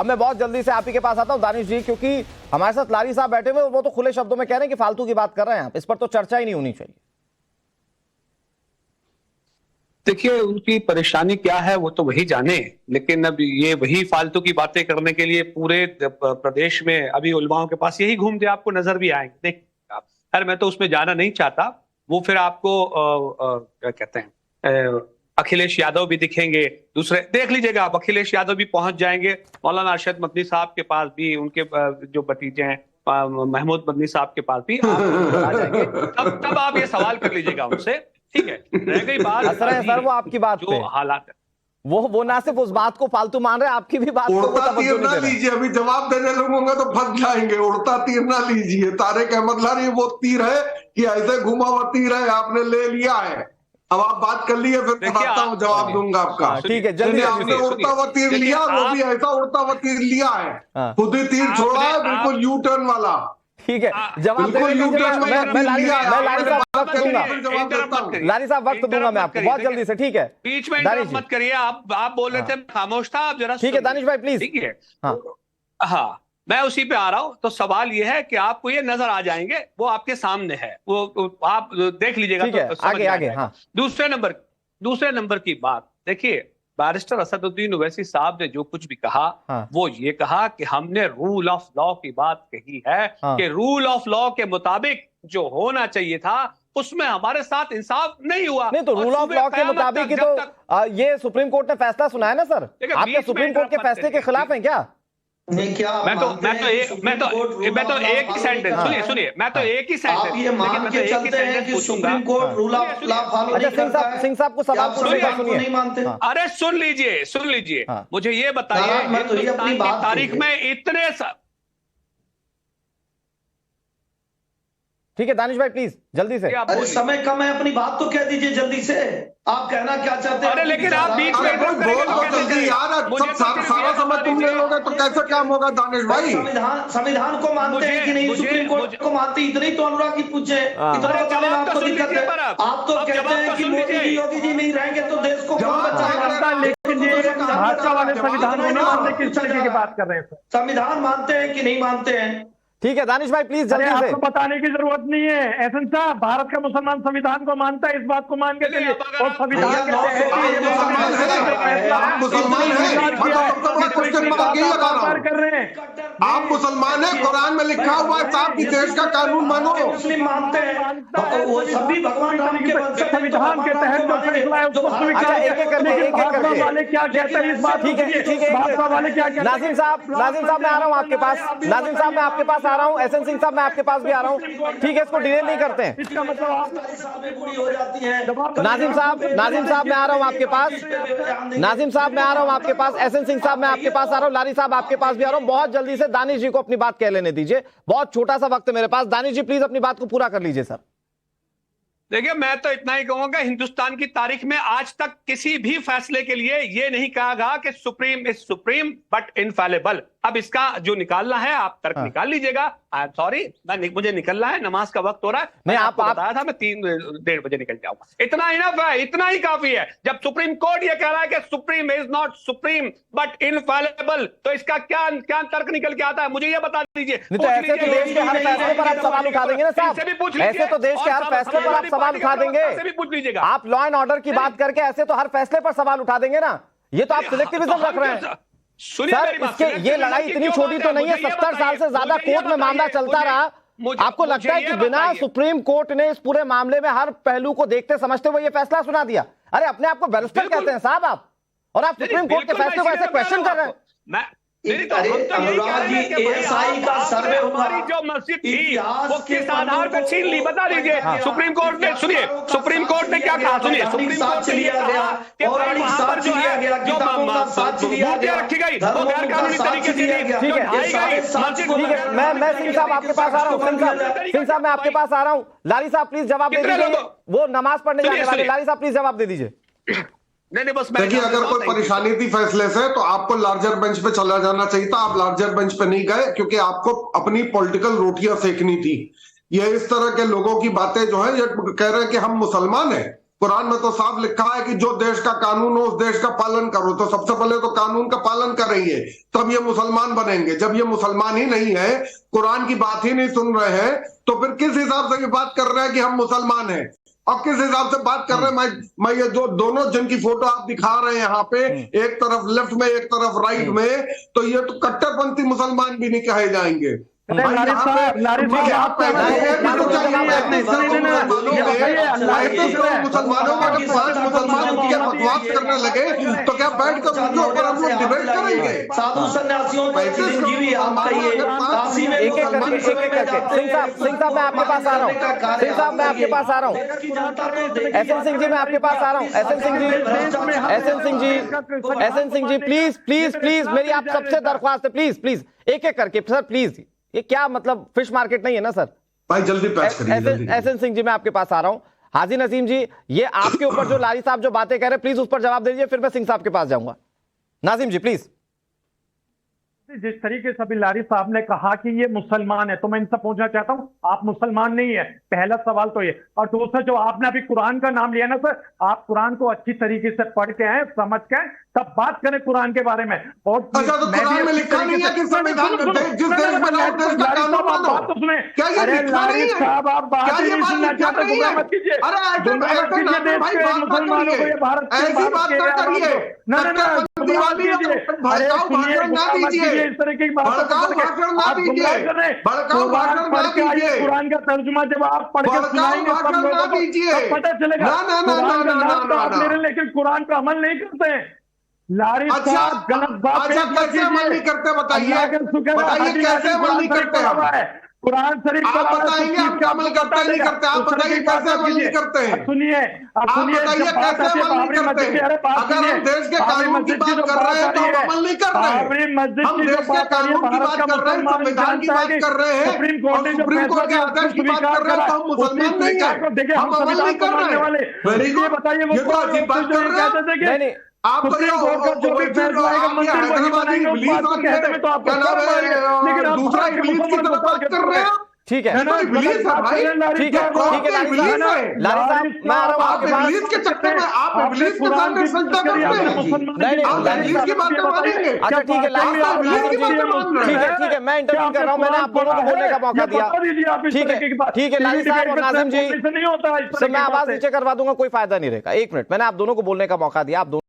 अब मैं बहुत जल्दी से आप ही के पास आता हूं दानिश जी, क्योंकि हमारे साथ लारी साहब बैठे हुए, वो तो खुले शब्दों में कह रहे हैं कि फालतू की बात कर रहे हैं आप, इस पर तो चर्चा ही नहीं होनी चाहिए। देखिए, उनकी परेशानी क्या है वो तो वही जाने, लेकिन अब ये वही फालतू की बातें करने के लिए पूरे प्रदेश में अभी उलमाओं के पास यही घूमते आपको नजर भी आएंगे। देख खैर मैं तो उसमें जाना नहीं चाहता, वो फिर आपको क्या कहते हैं अखिलेश यादव भी दिखेंगे, दूसरे देख लीजिएगा आप, अखिलेश यादव भी पहुंच जाएंगे, मौलाना अरशद मदनी साहब के पास भी, उनके जो भतीजे हैं महमूद मदनी साहब के पास भी आप आ जाएंगे, तब आप ये सवाल कर लीजिएगा उनसे, ठीक है। रह गई बात सर वो आपकी बात जो हालात है, वो ना सिर्फ उस बात को फालतू मान रहे हैं, आपकी भी बात उड़ता तीर ना लीजिए, अभी जवाब देने लगूंगा तो फंस जाएंगे। उड़ता तीर ना लीजिए, तारिक अहमद लारी वो तीर है कि ऐसे घुमा हुआ तीर है, आपने ले लिया है। अब आप बात कर लिए, फिर बताता हूँ, जवाब दूंगा आपका। ठीक है, जल्दी। आपने उड़ता हुआ तीर लिया, वो भी ऐसा उड़ता हुआ तीर लिया है, खुद ही तीर छोड़ा है, बिल्कुल यू टर्न वाला। ठीक है, जवाब मैं लारी साहब वक्त दूंगा मैं आपको बहुत जल्दी से, ठीक है। बीच में मत करिए, आप बोल रहे थे खामोश था, आप जरा ठीक है दानिश भाई प्लीज। ठीक है, हाँ मैं उसी पे आ रहा हूं। तो सवाल ये है कि आपको ये नजर आ जाएंगे, वो आपके सामने है, वो आप देख लीजिएगा तो आगे। हाँ, दूसरे नंबर की बात देखिए, बैरिस्टर असदुद्दीन ओवैसी साहब ने जो कुछ भी कहा, वो ये कहा कि हमने रूल ऑफ लॉ की बात कही है, कि रूल ऑफ लॉ के मुताबिक जो होना चाहिए था उसमें हमारे साथ इंसाफ नहीं हुआ। नहीं तो रूल ऑफ लॉ के मुताबिक ही तो ये सुप्रीम कोर्ट ने फैसला सुनाया ना सर, आप क्या सुप्रीम कोर्ट के फैसले के खिलाफ हैं क्या? मैं तो एक ही सेंटेंस सुनिए, मैं तो एक ही सेंटेंस ये मान के चलते हैं कि supreme court rule of law follow नहीं करता है। सिंह साहब को सवाल सुनिए, नहीं मानते। अरे सुन लीजिए, मुझे ये बताइए, हिंदुस्तान की तारीख में इतने ठीक है दानिश भाई प्लीज जल्दी से। अरे समय कम है, अपनी बात तो कह दीजिए जल्दी से, आप कहना क्या चाहते हैं? अरे लेकिन आप बीच में जल्दी यार, सारा समय तुम ले लोगे तो कैसे काम होगा दानिश भाई? संविधान को मानते हैं कि नहीं? सुप्रीम कोर्ट को मानते, इतनी तो अनुराग की पूछे, इतना आपको दिक्कत है। आप तो कहते हैं कि मोदी जी योगी जी नहीं रहेंगे तो देश को कौन बचाएगा? लेकिन ये भाजपा वाले संविधान को नहीं मानते, किस तरीके की बात कर रहे हैं? संविधान मानते हैं कि नहीं मानते हैं? ठीक है दानिश भाई प्लीज जल्दी से। आपको बताने की जरूरत नहीं है एहसन साहब, भारत का मुसलमान संविधान को मानता है, इस बात को मान के चलिए। और संविधान कर रहे हैं, आप मुसलमान हैं, कुरान में लिखा हुआ है साहब की देश का कानून मानो। मुस्लिम मानते हैं, वो सभी भगवान राम के संविधान के तहत जो फैसला है उसको स्वीकार वाले क्या कहते हैं इस बात? ठीक है भाजपा वाले क्या कहते हैं? नाजिम साहब मैं आ रहा हूँ आपके पास, नाजिम साहब मैं आपके पास आ रहा हूँ, एहसन सिंह साहब मैं आपके पास भी आ रहा हूँ, ठीक है, इसको डिले नहीं करते हैं। इसका मतलब आप हो जाती है। नाजिम साहब मैं आ रहा हूँ आपके पास, नाजिम साहब मैं आ रहा हूँ आपके पास, एहसन सिंह साहब मैं आपके पास आ रहा हूँ, लारी साहब आपके पास भी आ रहा हूँ। बहुत जल्दी से दानिश जी को अपनी बात कह लेने दीजिए, बहुत छोटा सा वक्त है मेरे पास। दानिश जी प्लीज अपनी बात को पूरा कर लीजिए सर। देखिए, मैं तो इतना ही कहूंगा, हिंदुस्तान की तारीख में आज तक किसी भी फैसले के लिए यह नहीं कहा गया कि supreme is supreme but infallible. अब इसका जो निकालना है आप तर्क निकाल लीजिएगा। आई एम सॉरी, मुझे निकलना है, नमाज का वक्त हो रहा है। मैं आपको बताया था मैं 3-1:30 बजे निकल जाऊंगा। इतना इनफ है, इतना ही काफी है। जब सुप्रीम कोर्ट ये कह रहा है कि supreme is not supreme but infallible, तो इसका क्या तर्क निकल के आता है, मुझे ये बता दीजिए। ऐसे तो देश के हर फैसले पर आप सवाल उठा देंगे ना साहब, ऐसे तो देश के हर फैसले पर आप सवाल उठा देंगे। भी पूछ लीजिएगा, आप लॉ एंड ऑर्डर की बात करके ऐसे तो हर फैसले पर सवाल उठा देंगे ना। ये तो आप सिलेक्टिविज्म रख रहे हैं सर। इसके ये लड़ाई इतनी छोटी तो नहीं है, 70 साल से ज्यादा कोर्ट में मामला चलता रहा। आपको लगता है कि बिना सुप्रीम कोर्ट ने इस पूरे मामले में हर पहलू को देखते समझते हुए ये फैसला सुना दिया? अरे अपने आप को बैरिस्टर कहते हैं साहब आप, और आप सुप्रीम कोर्ट के फैसले को ऐसे क्वेश्चन कर रहे हैं। अनुराग जी, एएसआई का सर्वे हमारी जो मस्जिद थी वो किस आधार पर छीन ली, बता दीजिए। सुप्रीम कोर्ट ने, सुनिए सुप्रीम कोर्ट ने क्या कहा, सुनिए सुप्रीम कोर्ट ने लिया गया कि वहां पर जो है जो मूर्तियां रखी गई वो गैर कानूनी तरीके से ठीक है। मैं सिंह साहब आपके पास आ रहा हूँ, सिंह साहब मैं आपके पास आ रहा हूँ। लारी साहब प्लीज जवाब दे दीजिए, वो नमाज पढ़ने जाने वाले। लारी साहब प्लीज जवाब दे दीजिए। नहीं बस देखिए, अगर कोई परेशानी थी फैसले से तो आपको लार्जर बेंच पे चला जाना चाहिए था। आप लार्जर बेंच पे नहीं गए क्योंकि आपको अपनी पॉलिटिकल रोटियां सेकनी थी। ये इस तरह के लोगों की बातें जो है, ये कह रहे हैं कि हम मुसलमान हैं, कुरान में तो साफ लिखा है कि जो देश का कानून हो उस देश का पालन करो। तो सबसे पहले तो कानून का पालन करेंगे तब ये मुसलमान बनेंगे। जब ये मुसलमान ही नहीं है, कुरान की बात ही नहीं सुन रहे हैं, तो फिर किस हिसाब से ये बात कर रहे हैं कि हम मुसलमान हैं? और किस हिसाब से बात कर रहे हैं? मैं ये जो दोनों जिनकी फोटो आप दिखा रहे हैं यहाँ पे, एक तरफ लेफ्ट में एक तरफ राइट में, तो ये तो कट्टरपंथी मुसलमान भी नहीं कहे जाएंगे। मुसलमानों का जब 5 मुसलमान उनके बकवास करने लगे तो क्या बैठ कर उनके ऊपर हम लोग डिबेट करेंगे? साधु सन्यासियों का चिरंजीवी आप कहिए, काशी में एक एक करके सिंह साहब मैं आपके पास आ रहा हूँ। सिंह साहब मैं आपके पास आ रहा हूँ। एसएन सिंह जी मैं आपके पास आ रहा हूँ। S N Singh ji please please please मेरी आप सबसे दरख्वास्त है, प्लीज प्लीज एक एक करके सर प्लीज। ये क्या मतलब फिश मार्केट नहीं है ना सर? भाई जल्दी पैच करिए। एसएन सिंह जी मैं आपके पास आ रहा हूं। हाजी नसीम जी ये आपके ऊपर जो लारी साहब जो बातें कह रहे हैं प्लीज उस पर जवाब दीजिए, फिर मैं सिंह साहब के पास जाऊंगा। नाजिम जी प्लीज। जिस तरीके से अभी लारी साहब ने कहा कि ये मुसलमान है, तो मैं इनसे पूछना चाहता हूं आप मुसलमान नहीं है, पहला सवाल तो ये। और दूसरा जो आपने अभी कुरान का नाम लिया ना सर, आप कुरान को अच्छी तरीके से पढ़ के हैं, समझ के हैं, तब बात करें कुरान के बारे में। और अच्छा तो कुरान में लिखा नहीं है कि संविधान में जिस देश में रहो देश का कानून मानो। क्या ये लिखा नहीं है? साहब आप बात क्या ये बात लिखा नहीं है? मत कीजिए। अरे ऐसे भाई बात मत करिए, ऐसी बात ना करिए। दिवाली भड़काऊ भाषण ना दीजिए, इस तरह की बात भड़काऊ भाषण ना दीजिए, भड़काऊ भाषण ना दीजिए, कुरान का तर्जुमा जब आप पढ़ के सुनाएंगे भाषण ना दीजिए, पता चलेगा। लेकिन कुरान का अमल नहीं करते हैं। लारी साहब गलत बात। अच्छा कैसे अमल नहीं करते बताइए, बताइए कैसे अमल नहीं करते हम? कुरान शरीफ आप बताइए हम अमल करते नहीं करते? आप बताइए कैसे अमल नहीं करते हैं? सुनिए आप बताइए कैसे अमल नहीं करते? अगर हम देश के कानून की बात कर रहे हैं तो हम अमल नहीं कर रहे हैं। हम देश के कानून की बात कर रहे हैं, संविधान की बात कर रहे हैं, और सुप्रीम कोर्ट के आदेश की बात कर रहे हैं, तो हम मुसलमान नहीं है, हम अमल नहीं कर रहे हैं। वेरी गुड, ये तो अजीब बात कर रहे हैं आप। तो हैदराबादी इबलीस और क्या नाम है दूसरा इबलीस की तरह बात कर रहे हैं। ठीक है इबलीस है भाई, ठीक है इबलीस है। लारी साहब मैं आ रहा हूं आप आपके पास। इबलीस के चक्कर में आप इबलीस के सामने सजदा करते हैं। आप इबलीस की बातें मानेंगे? अच्छा ठीक है लारी साहब, ठीक है मैं इंटरव्यू कर रहा हूं, मैंने आप दोनों को बोलने का मौका दिया। ठीक है लारी साहब और नाजिम जी, मैं आवाज नीचे करवा दूंगा, कोई फायदा नहीं रहेगा। 1 मिनट, मैंने आप दोनों को बोलने का मौका दिया, आप दोनों